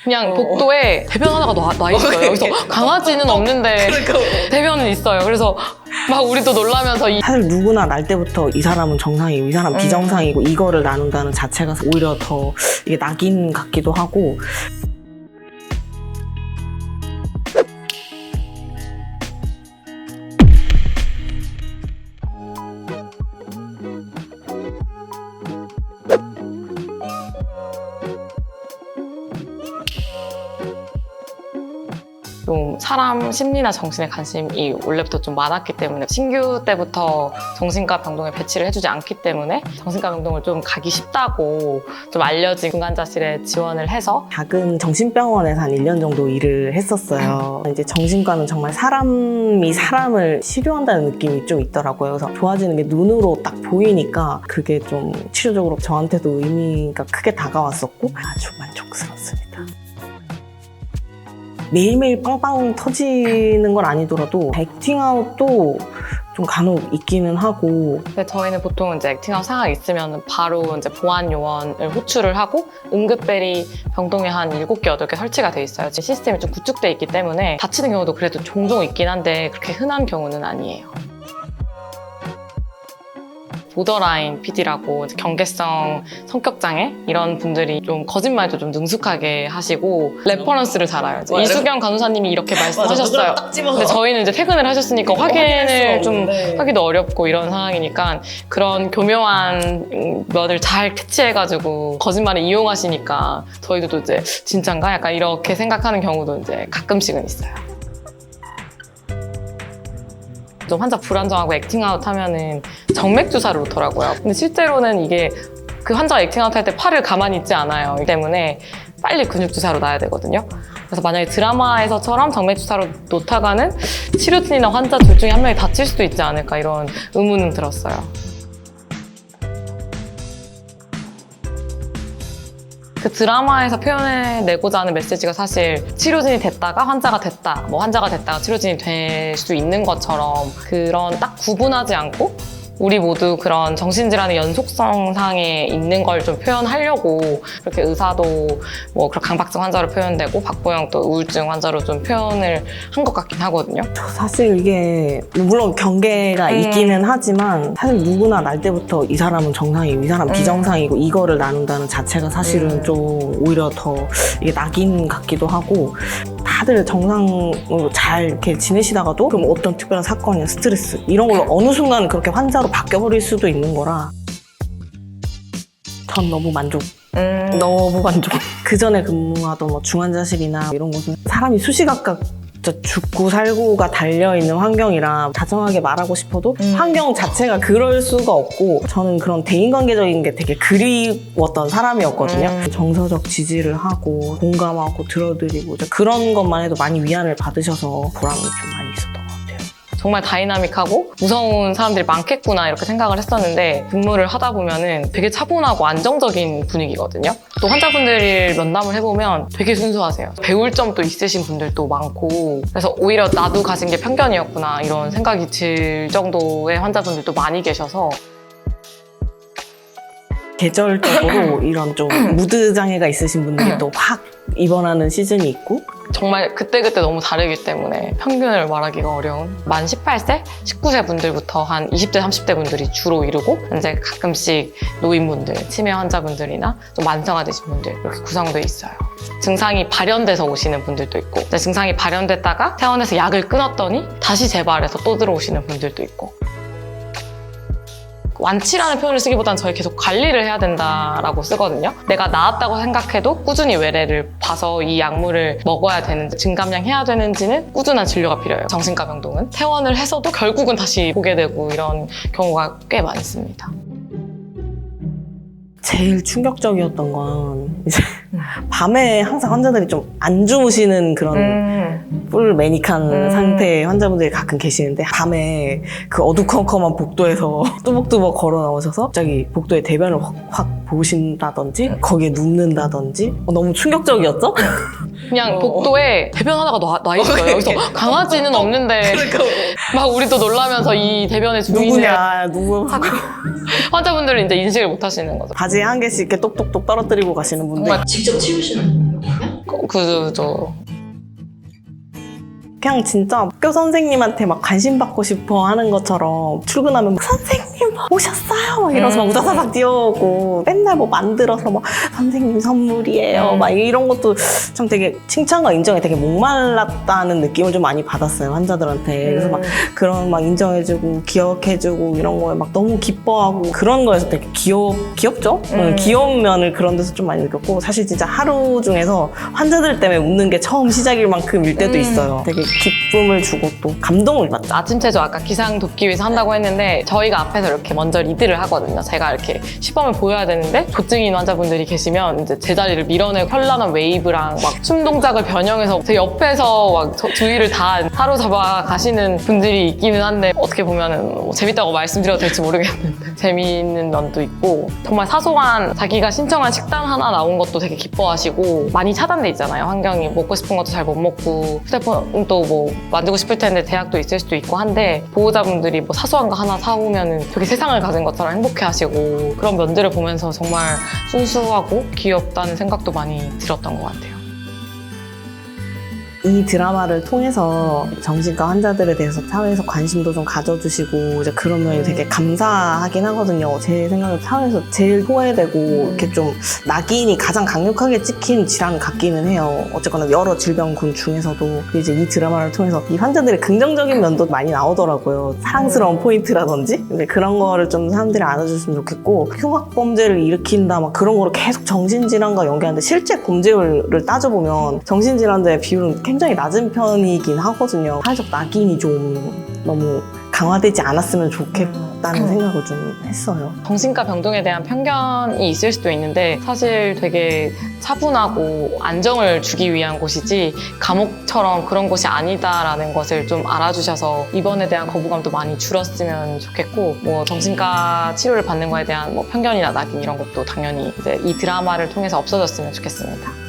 그냥 복도에 대변 하나가 놔 있어요. 그래서 강아지는 없는데 대변은 있어요. 그래서 막 우리도 놀라면서 사실 누구나 날 때부터 이 사람은 정상이고 이 사람은 비정상이고 이거를 나눈다는 자체가 오히려 더 이게 낙인 같기도 하고. 좀 사람 심리나 정신에 관심이 원래부터 좀 많았기 때문에 신규 때부터 정신과 병동에 배치를 해주지 않기 때문에 정신과 병동을 좀 가기 쉽다고 좀 알려진 중환자실에 지원을 해서 작은 정신병원에서 한 1년 정도 일을 했었어요. 이제 정신과는 정말 사람이 사람을 치료한다는 느낌이 좀 있더라고요. 그래서 좋아지는 게 눈으로 딱 보이니까 그게 좀 치료적으로 저한테도 의미가 크게 다가왔었고 아주 만족스럽습니다. 매일매일 빵빵 터지는 건 아니더라도 액팅아웃도 좀 간혹 있기는 하고. 근데 저희는 보통 이제 액팅아웃 상황이 있으면 바로 이제 보안 요원을 호출을 하고 응급벨이 병동에 한 7개, 8개 설치가 돼 있어요. 지금 시스템이 좀 구축돼 있기 때문에 다치는 경우도 그래도 종종 있긴 한데 그렇게 흔한 경우는 아니에요. 보더라인 PD라고 경계성 성격장애 이런 분들이 좀 거짓말도 좀 능숙하게 하시고 레퍼런스를 잘 알아요. 이수경 간호사님이 이렇게 말씀하셨어요. 근데 저희는 이제 퇴근을 하셨으니까 확인을 좀 하기도 어렵고 이런 상황이니까 그런 교묘한 면을 잘 캐치해가지고 거짓말을 이용하시니까 저희도 이제 진짠가 약간 이렇게 생각하는 경우도 이제 가끔씩은 있어요. 좀 환자 불안정하고 액팅아웃 하면은 정맥 주사를 놓더라고요. 근데 실제로는 이게 그 환자가 액팅아웃 할 때 팔을 가만히 있지 않아요. 때문에 빨리 근육 주사로 놔야 되거든요. 그래서 만약에 드라마에서처럼 정맥 주사로 놓다가는 치료진이나 환자 둘 중에 한 명이 다칠 수도 있지 않을까 이런 의문은 들었어요. 그 드라마에서 표현해내고자 하는 메시지가 사실 치료진이 됐다가 환자가 됐다, 뭐 환자가 됐다가 치료진이 될 수 있는 것처럼 그런 딱 구분하지 않고 우리 모두 그런 정신질환의 연속성상에 있는 걸 좀 표현하려고 그렇게 의사도 뭐 그런 강박증 환자로 표현되고 박보영 또 우울증 환자로 좀 표현을 한 것 같긴 하거든요. 사실 이게 물론 경계가 있기는 하지만 사실 누구나 날 때부터 이 사람은 정상이고 이 사람은 비정상이고 이거를 나눈다는 자체가 사실은 좀 오히려 더 이게 낙인 같기도 하고 다들 정상으로 잘 이렇게 지내시다가도 그럼 어떤 특별한 사건이나 스트레스 이런 걸로 어느 순간 그렇게 환자로 바뀌어버릴 수도 있는 거라 전 너무 만족. 너무 만족. 그 전에 근무하던 뭐 중환자실이나 이런 곳은 사람이 수시각각 죽고 살고가 달려있는 환경이라 다정하게 말하고 싶어도 환경 자체가 그럴 수가 없고 저는 그런 대인관계적인 게 되게 그리웠던 사람이었거든요. 정서적 지지를 하고 공감하고 들어드리고 그런 것만 해도 많이 위안을 받으셔서 보람이 좀 많이 있었던 것 같아요. 정말 다이나믹하고 무서운 사람들이 많겠구나 이렇게 생각을 했었는데 근무를 하다 보면은 되게 차분하고 안정적인 분위기거든요. 또 환자분들 면담을 해보면 되게 순수하세요. 배울 점도 있으신 분들도 많고 그래서 오히려 나도 가진 게 편견이었구나 이런 생각이 들 정도의 환자분들도 많이 계셔서 계절적으로 이런 좀 무드 장애가 있으신 분들이 또 확 입원하는 시즌이 있고 정말 그때그때 너무 다르기 때문에 평균을 말하기가 어려운 만 18세, 19세 분들부터 한 20대, 30대 분들이 주로 이루고 이제 가끔씩 노인분들, 치매 환자분들이나 좀 만성화되신 분들 이렇게 구성돼 있어요. 증상이 발현돼서 오시는 분들도 있고 증상이 발현됐다가 퇴원해서 약을 끊었더니 다시 재발해서 또 들어오시는 분들도 있고 완치라는 표현을 쓰기보다는 저희 계속 관리를 해야 된다라고 쓰거든요. 내가 나았다고 생각해도 꾸준히 외래를 봐서 이 약물을 먹어야 되는지 증감량 해야 되는지는 꾸준한 진료가 필요해요. 정신과 병동은 퇴원을 해서도 결국은 다시 보게 되고 이런 경우가 꽤 많습니다. 제일 충격적이었던 건 이제 밤에 항상 환자들이 좀 안 주무시는 그런 풀 매닉한 상태의 환자분들이 가끔 계시는데 밤에 그 어두컴컴한 복도에서 뚜벅뚜벅 걸어 나오셔서 갑자기 복도에 대변을 확 보신다든지 거기에 눕는다든지 너무 충격적이었죠? 그냥 복도에 대변 하나가 놔 있어요. 그래서 강아지는 없는데 막 우리도 놀라면서 이 대변의 주인이 누구냐 누구 하고 환자분들은 이제 인식을 못 하시는 거죠. 바지에 한 개씩 이렇게 똑똑똑 떨어뜨리고 가시는 분들 직접 치우시는 거예요? 그죠. 그냥 진짜 학교 선생님한테 막 관심 받고 싶어 하는 것처럼 출근하면 막 선생님 오셨어요? 막 이러면서 막 우다다닥 뛰어오고 맨날 뭐 만들어서 막 선생님 선물이에요. 막 이런 것도 참 되게 칭찬과 인정에 되게 목말랐다는 느낌을 좀 많이 받았어요, 환자들한테. 그래서 막 그런 막 인정해주고 기억해주고 이런 거에 막 너무 기뻐하고 그런 거에서 되게 귀엽죠? 귀여운 면을 그런 데서 좀 많이 느꼈고 사실 진짜 하루 중에서 환자들 때문에 웃는 게 처음 시작일 만큼일 때도 있어요. 되게 기쁨을 주고 또 감동을 받죠. 아침 체조 아까 기상 돕기 위해서 한다고 했는데 저희가 앞에서 이렇게 먼저 리드를 하거든요. 제가 이렇게 시범을 보여야 되는데 조증인 환자분들이 계시면 이제 제 자리를 밀어내고 현란한 웨이브랑 막 춤 동작을 변형해서 제 옆에서 막 주위를 다 사로잡아 가시는 분들이 있기는 한데 어떻게 보면은 뭐 재밌다고 말씀드려도 될지 모르겠는데 재미있는 면도 있고 정말 사소한 자기가 신청한 식단 하나 나온 것도 되게 기뻐하시고 많이 차단돼 있잖아요. 환경이 먹고 싶은 것도 잘 못 먹고 휴대폰도 뭐 만들고 싶을 텐데 대학도 있을 수도 있고 한데 보호자분들이 뭐 사소한 거 하나 사오면은 되게 세상을 가진 것처럼 행복해하시고 그런 면들을 보면서 정말 순수하고 귀엽다는 생각도 많이 들었던 것 같아요. 이 드라마를 통해서 정신과 환자들에 대해서 사회에서 관심도 좀 가져주시고 이제 그런 면이 되게 감사하긴 하거든요. 제 생각에 사회에서 제일 소외되고 이렇게 좀 낙인이 가장 강력하게 찍힌 질환 같기는 해요. 어쨌거나 여러 질병군 중에서도 이제 이 드라마를 통해서 이 환자들의 긍정적인 면도 많이 나오더라고요. 사랑스러운 포인트라든지 근데 그런 거를 좀 사람들이 알아줬으면 좋겠고 흉악범죄를 일으킨다 막 그런 거를 계속 정신질환과 연계하는데 실제 범죄율을 따져보면 정신질환자의 비율은 굉장히 낮은 편이긴 하거든요. 사회적 낙인이 좀 너무 강화되지 않았으면 좋겠다는 생각을 좀 했어요. 정신과 병동에 대한 편견이 있을 수도 있는데 사실 되게 차분하고 안정을 주기 위한 곳이지 감옥처럼 그런 곳이 아니다라는 것을 좀 알아주셔서 입원에 대한 거부감도 많이 줄었으면 좋겠고 뭐 정신과 치료를 받는 거에 대한 뭐 편견이나 낙인 이런 것도 당연히 이제 이 드라마를 통해서 없어졌으면 좋겠습니다.